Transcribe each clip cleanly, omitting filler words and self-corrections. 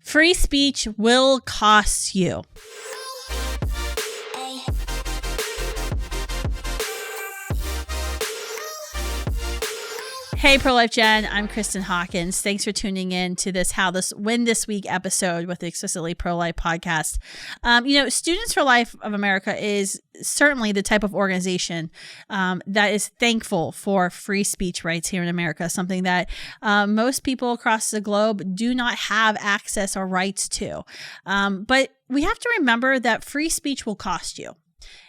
Free speech will cost you. Hey, Pro-Life Gen, I'm Kristan Hawkins. Thanks for tuning in to this Win This Week episode with the Explicitly Pro-Life podcast. Students for Life of America is certainly the type of organization that is thankful for free speech rights here in America, something that most people across the globe do not have access or rights to. But we have to remember that free speech will cost you.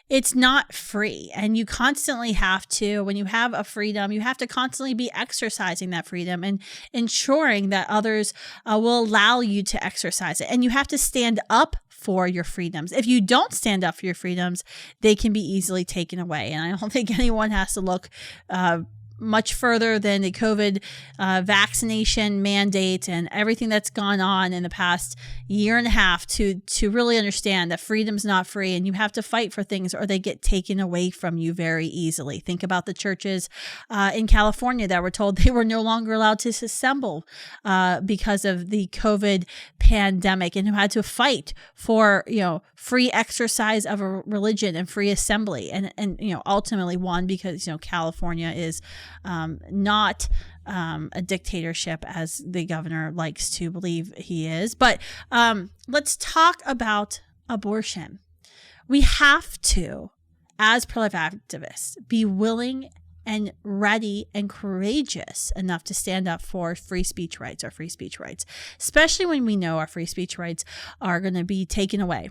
It's not free, and you constantly have to, when you have a freedom, you have to constantly be exercising that freedom and ensuring that others will allow you to exercise it. And you have to stand up for your freedoms. If you don't stand up for your freedoms, they can be easily taken away. And I don't think anyone has to look much further than the COVID vaccination mandate and everything that's gone on in the past year and a half to really understand that freedom's not free, and you have to fight for things or they get taken away from you very easily. Think about the churches in California that were told they were no longer allowed to assemble because of the COVID pandemic, and who had to fight for, free exercise of a religion and free assembly, and ultimately won because, California is not a dictatorship as the governor likes to believe he is. But let's talk about abortion. We have to, as pro-life activists, be willing and ready and courageous enough to stand up for free speech rights, especially when we know our free speech rights are going to be taken away.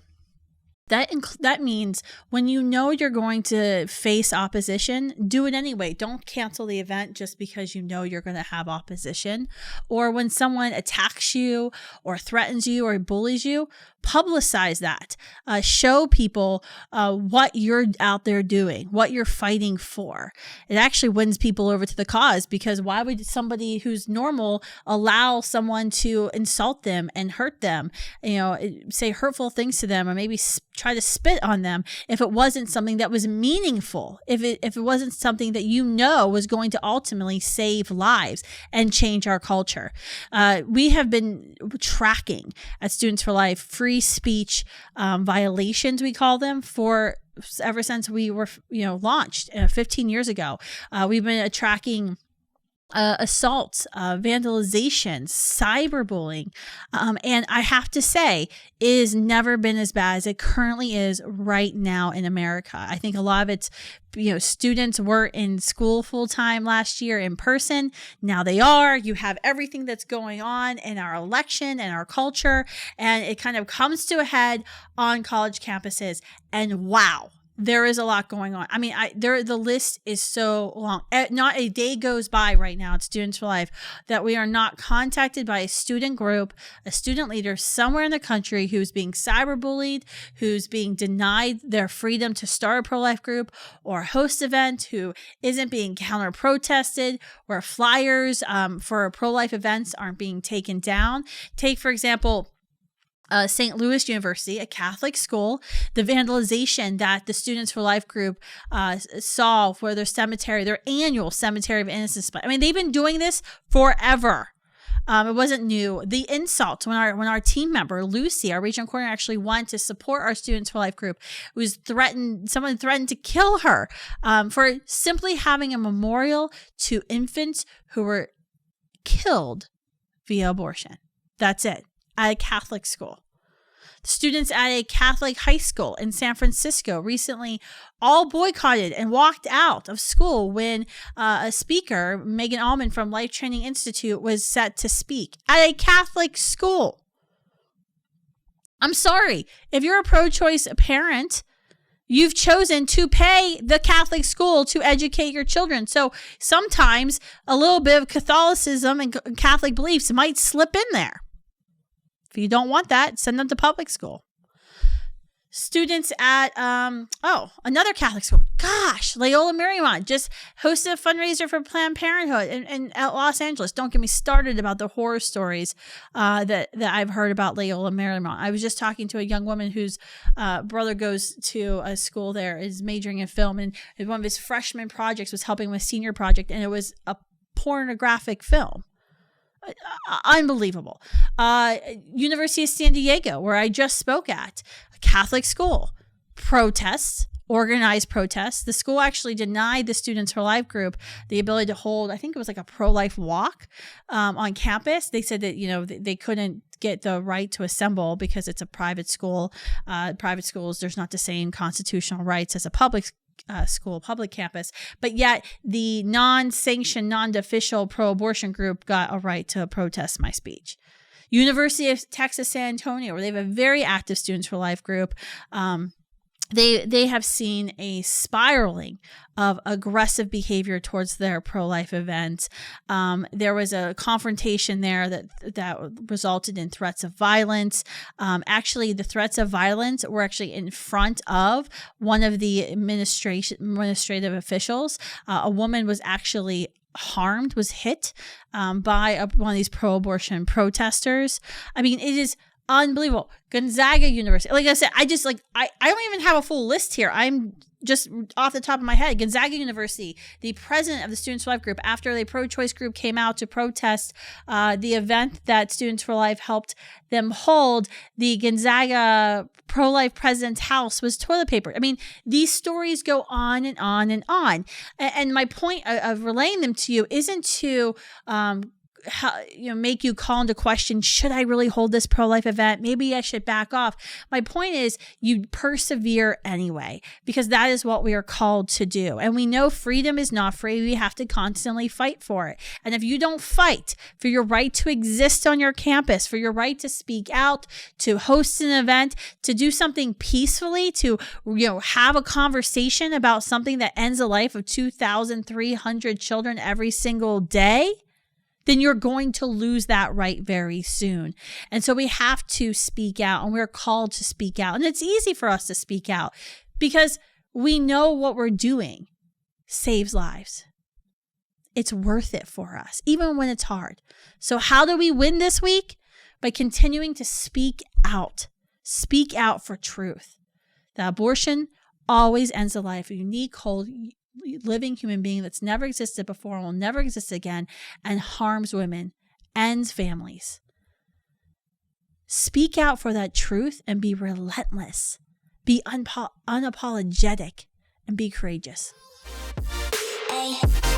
That means when you know you're going to face opposition, do it anyway. Don't cancel the event just because you know you're going to have opposition. Or when someone attacks you or threatens you or bullies you, publicize that. Show people what you're out there doing, what you're fighting for. It actually wins people over to the cause, because why would somebody who's normal allow someone to insult them and hurt them, say hurtful things to them, or maybe try to spit on them if it wasn't something that was meaningful, if it wasn't something that was going to ultimately save lives and change our culture. We have been tracking at Students for Life free speech violations, we call them, ever since we were launched 15 years ago. We've been tracking assaults, vandalizations, cyberbullying, and I have to say, it has never been as bad as it currently is right now in America. I think a lot of it's, students were in school full time last year in person. Now they are. You have everything that's going on in our election and our culture, and it kind of comes to a head on college campuses. And wow, there is a lot going on. I mean, the list is so long. Not a day goes by right now at Students for Life that we are not contacted by a student group, a student leader somewhere in the country who's being cyberbullied, who's being denied their freedom to start a pro-life group or host event, who isn't being counter-protested, where flyers for pro-life events aren't being taken down. Take, for example, St. Louis University, a Catholic school, the vandalization that the Students for Life group saw for their annual Cemetery of Innocents. I mean, they've been doing this forever. It wasn't new. The insults when our team member Lucy, our regional coordinator, actually went to support our Students for Life group, someone threatened to kill her for simply having a memorial to infants who were killed via abortion. That's it. At a Catholic school. Students at a Catholic high school in San Francisco recently all boycotted and walked out of school when a speaker, Megan Allman from Life Training Institute, was set to speak at a Catholic school. I'm sorry, if you're a pro-choice parent, you've chosen to pay the Catholic school to educate your children. So sometimes a little bit of Catholicism and Catholic beliefs might slip in there. If you don't want that, send them to public school. Students at, another Catholic school. Gosh, Loyola Marymount just hosted a fundraiser for Planned Parenthood in Los Angeles. Don't get me started about the horror stories that I've heard about Loyola Marymount. I was just talking to a young woman whose brother goes to a school there, is majoring in film, and one of his freshman projects was helping with senior project, and it was a pornographic film. Unbelievable. University of San Diego, where I just spoke at, a Catholic school, protests, organized protests. The school actually denied the Students for Life group the ability to hold, I think it was like a pro-life walk on campus. They said that, they couldn't get the right to assemble because it's a private school. Private schools, there's not the same constitutional rights as a public school, public campus, but yet the non-sanctioned, non-official pro-abortion group got a right to protest my speech. University of Texas San Antonio, where they have a very active Students for Life group, they have seen a spiraling of aggressive behavior towards their pro-life events. There was a confrontation there that resulted in threats of violence. Actually, the threats of violence were actually in front of one of the administrative officials. A woman was actually harmed, was hit by one of these pro-abortion protesters. I mean, it is unbelievable. Gonzaga University. Like I said, I don't even have a full list here. I'm just off the top of my head. Gonzaga University, the president of the Students for Life group, after the pro-choice group came out to protest the event that Students for Life helped them hold, the Gonzaga pro-life president's house was toilet paper. I mean, these stories go on and on and on. And my point of relaying them to you isn't to make you call into question, should I really hold this pro-life event? Maybe I should back off. My point is, you persevere anyway, because that is what we are called to do. And we know freedom is not free. We have to constantly fight for it. And if you don't fight for your right to exist on your campus, for your right to speak out, to host an event, to do something peacefully, to have a conversation about something that ends the life of 2,300 children every single day, then you're going to lose that right very soon. And so we have to speak out, and we're called to speak out. And it's easy for us to speak out because we know what we're doing saves lives. It's worth it for us, even when it's hard. So how do we win this week? By continuing to speak out. Speak out for truth. That abortion always ends the life of a unique, whole, living human being that's never existed before and will never exist again, and harms women, ends families. Speak out for that truth and be relentless. Be unapologetic and be courageous. Hey.